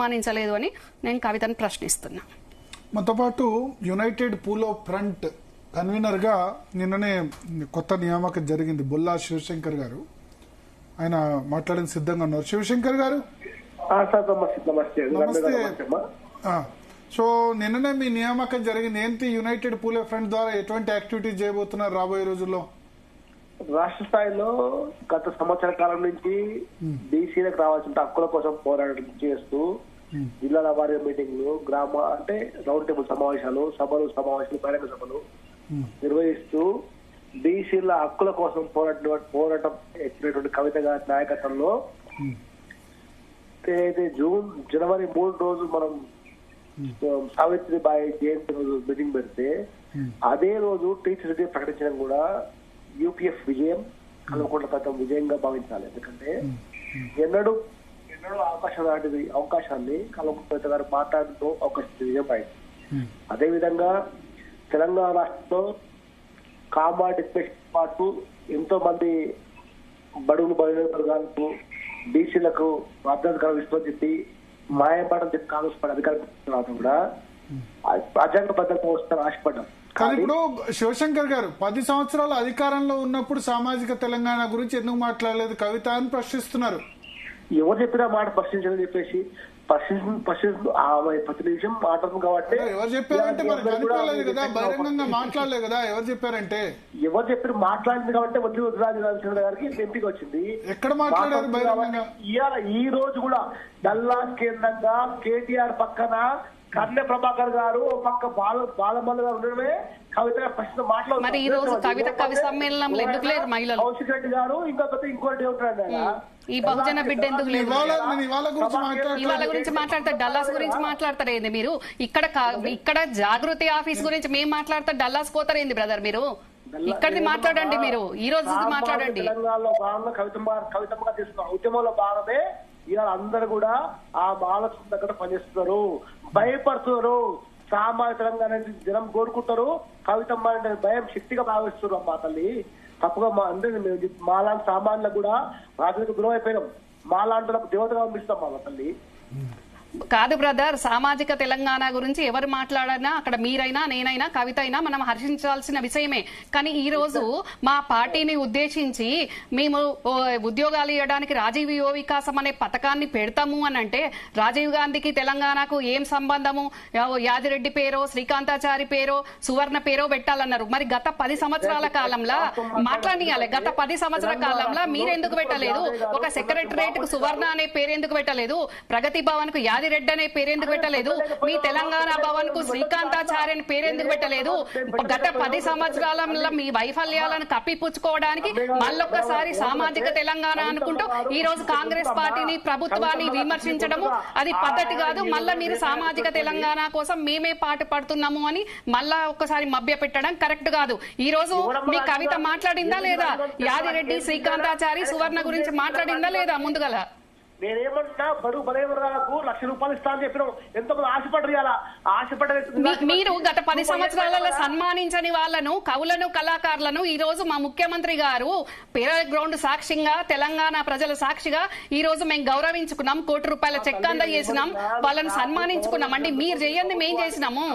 మానించలేదు అని నేను కవితను ప్రశ్నిస్తున్నా. మనతో పాటు United pool of front convener గా నిన్ననే కొత్త నియామకం జరిగింది బొల్లా శివశంకర్ గారు. ఆయన మాట్లాడిన సిద్ధంగా ఉన్నారు. శివశంకర్ గారు నమస్తే. సో నిన్ననే మీ నియామకం జరిగింది. ఏంటి యునైటెడ్ పూల్ ఆఫ్ ఫ్రంట్ ద్వారా ఎటువంటి యాక్టివిటీస్ చేయబోతున్నారు రాబోయే రోజుల్లో? రాష్ట్ర స్థాయిలో గత సంవత్సర కాలం నుంచి బీసీలకు రావాల్సిన హక్కుల కోసం పోరాటం చేస్తూ జిల్లాల వారి మీటింగ్లు, గ్రామ అంటే రౌండ్ టేబుల్ సమావేశాలు, సమావేశాలు, బహిరంగ సభలు నిర్వహిస్తూ బీసీల హక్కుల కోసం పోరాటం ఎత్తినటువంటి కవిత గారి నాయకత్వంలో జనవరి 3 రోజు మనం సావిత్రిబాయి జయంతి రోజు మీటింగ్ పెడితే అదే రోజు టీచర్స్ డే ప్రకటించడం కూడా యూపీఎఫ్ విజయం, కల్వకుంట్ల కవిత విజయంగా భావించాలి. ఎందుకంటే ఎన్నడూ అవకాశాన్ని కల్వకుంట్ల కవిత గారు మాట్లాడుతూ అవకాశం విజయం అయింది. అదేవిధంగా తెలంగాణ రాష్ట్రంలో కామారెడ్డి పాటు ఎంతో మంది బడుగులు బలహీన వర్గాలకు బీసీలకు వాగ్దాన విశ్వం చెప్పి మాయపడడం చెప్పి కాంగ్రెస్ పార్టీ అధికారం కూడా రాజ్యాంగ భద్రత వస్తారని ఆశపడ్డాం. కానీ ఇప్పుడు శివశంకర్ గారు 10 సంవత్సరాలు అధికారంలో ఉన్నప్పుడు సామాజిక తెలంగాణ గురించి ఎందుకు మాట్లాడలేదు కవిత అని ప్రశ్నిస్తున్నారు. ఎవరు చెప్పినా మాట ప్రశ్నించని చెప్పేసి ఆమె ప్రతి నిమిషం మాట్లాడుతుంది కాబట్టి ఎవరు చెప్పారంటే మరి కనుక్కోలేదు కదా, బహిరంగంగా మాట్లాడలేదు కదా. ఎవరు చెప్పారంటే ఎవరు చెప్పి మాట్లాడింది కాబట్టి వదిలిరాజు గారికి ఎంపిక వచ్చింది. ఎక్కడ మాట్లాడారు బహిరంగంగా? ఇవాళ ఈ రోజు కూడా డల్లాస్ కేంద్రంగా కేటీఆర్ పక్కన కన్నె ప్రభాకర్ గారు పక్క బాలమల్ల గారు ఉండడమే కవిత ప్రశ్న మరి ఈ రోజు కవిత కవి సమ్మేళనంలో ఎందుకు లేరు మహిళలు? కౌశిక్ రెడ్డి గారు ఇంకోటి ఉంటాడు ఈ బహుజన బిడ్డ ఎందుకు లేదు? ఇవాళ గురించి మాట్లాడతారు, డల్లాస్ గురించి మాట్లాడతారేంది మీరు? ఇక్కడ జాగృతి ఆఫీస్ గురించి మేము మాట్లాడతా డల్లాస్ పోతారేంది బ్రదర్? మీరు ఇక్కడిది మాట్లాడండి, మీరు ఈ రోజు మాట్లాడండి. తెలంగాణలో భాగంగా కవితమ్మగా తీసుకున్న ఉద్యమంలో భాగమే ఇవాళ అందరూ కూడా ఆ ఆలోచన దగ్గర పనిచేస్తున్నారు, భయపడుతున్నారు. సామాజిక తెలంగాణ జనం కోరుకుంటారు. కవితమ్మ అంటే భయం శక్తిగా భావిస్తున్నారు. అమ్మా తల్లి తప్పుగా అంటే మాలాంటి సామాన్యులకు కూడా రాజులకు దూరం అయిపోయినాం. మాలాంటి దేవతగా పంపిస్తాం మా తల్లి. కాదు బ్రదర్, సామాజిక తెలంగాణ గురించి ఎవరు మాట్లాడినా అక్కడ మీరైనా నేనైనా కవిత అయినా మనం హర్షించాల్సిన విషయమే. కానీ ఈ రోజు మా పార్టీని ఉద్దేశించి మేము ఉద్యోగాలు ఇవ్వడానికి రాజీవ్ యువ వికాసం అనే పథకాన్ని పెడతాము అని అంటే రాజీవ్ గాంధీకి తెలంగాణకు ఏం సంబంధము? యాదిరెడ్డి పేరో, శ్రీకాంతాచారి పేరో, సువర్ణ పేరో పెట్టాలన్నారు. మరి గత 10 సంవత్సరాల కాలంలో మాట్లాడియాలి. గత 10 సంవత్సరాల కాలంలో మీరెందుకు పెట్టలేదు? ఒక సెక్రటరేట్ కు సువర్ణ అనే పేరు ఎందుకు పెట్టలేదు? ప్రగతి భవన్ కు రెడ్డి అనే పేరెందుకు పెట్టలేదు? మీ తెలంగాణ భవన్ కు శ్రీకాంతాచార్య అని పేరెందుకు పెట్టలేదు? గత 10 సంవత్సరాలలో మీ వైఫల్యాలను కప్పిపుచ్చుకోవడానికి మళ్ళొక్కసారి సామాజిక తెలంగాణ అనుకుంటూ ఈ రోజు కాంగ్రెస్ పార్టీని, ప్రభుత్వాన్ని విమర్శించడము అది పద్ధతి కాదు. మళ్ళా మీరు సామాజిక తెలంగాణ కోసం మేమే పాటు పడుతున్నాము అని మళ్ళా ఒక్కసారి మభ్య పెట్టడం కరెక్ట్ కాదు. ఈ రోజు మీ కవిత మాట్లాడిందా లేదా? యాదిరెడ్డి, శ్రీకాంతాచారి, సువర్ణ గురించి మాట్లాడిందా లేదా? ముందుగల నేనేమన్నా బడుగు బలైనకు ₹1,00,000 ఇస్తా అని చెప్పినాం. ఎంతమంది ఆశపడ్డారు. మీరు గత 10 సంవత్సరాలలో సన్మానించని వాళ్ళను, కవులను, కళాకారులను ఈ రోజు మా ముఖ్యమంత్రి గారు పేరల్ గ్రౌండ్ సాక్షిగా, తెలంగాణ ప్రజల సాక్షిగా ఈ రోజు మేము గౌరవించుకున్నాం. ₹1,00,00,000 చెక్ అందజేసినాం, వాళ్ళని సన్మానించుకున్నాం. అండి మీరు చేయండి, మేం చేసినాము.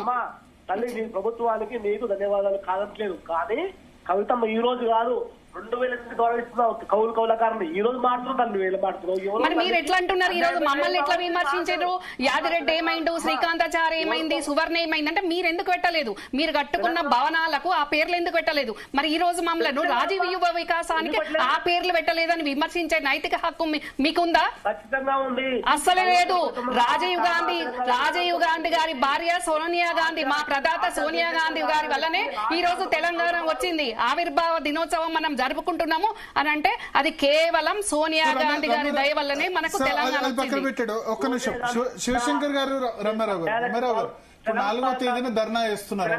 తల్లి ప్రభుత్వానికి మీకు ధన్యవాదాలు కాదట్లేదు. కానీ కవితమ్మ ఈ రోజు కాదు 2000 గౌరవిస్తున్నావు కౌలకారులు. ఈ రోజు మాట్లాడుతున్నారు, 2000 మాట్లాడుతున్నావు. మరి మీరు ఎట్లా అంటున్నారు? ఈ రోజు మమ్మల్ని ఎట్లా విమర్శించారు? యాదిరెడ్డి ఏమైండు, శ్రీకాంతాచారి ఏమైంది, సువర్ణ ఏమైంది అంటే మీరు ఎందుకు పెట్టలేదు? మీరు కట్టుకున్న భవనాలకు ఆ పేర్లు ఎందుకు పెట్టలేదు? మరి ఈ రోజు మమ్మల్ని రాజీవ్ యువ వికాసానికి ఆ పేర్లు పెట్టలేదని విమర్శించే నైతిక హక్కు మీకుందా? ఖచ్చితంగా ఉంది. అస్సలే లేదు. రాజీవ్ గాంధీ గారి భార్య సోనియా గాంధీ, మా ప్రదాత సోనియా గాంధీ గారి వల్లనే ఈ రోజు తెలంగాణ వచ్చింది. ఆవిర్భావ దినోత్సవం మనం జరుపుకుంటున్నాము అని అంటే అది కేవలం సోనియా గాంధీ గారి దయ వల్లనే మనకు తెలంగాణ పెట్టాడు. ఒక్క నిమిషం, శివశంకర్ గారు, రమ్మారావు గారు 4వ తేదీన ధర్నా చేస్తున్నారు.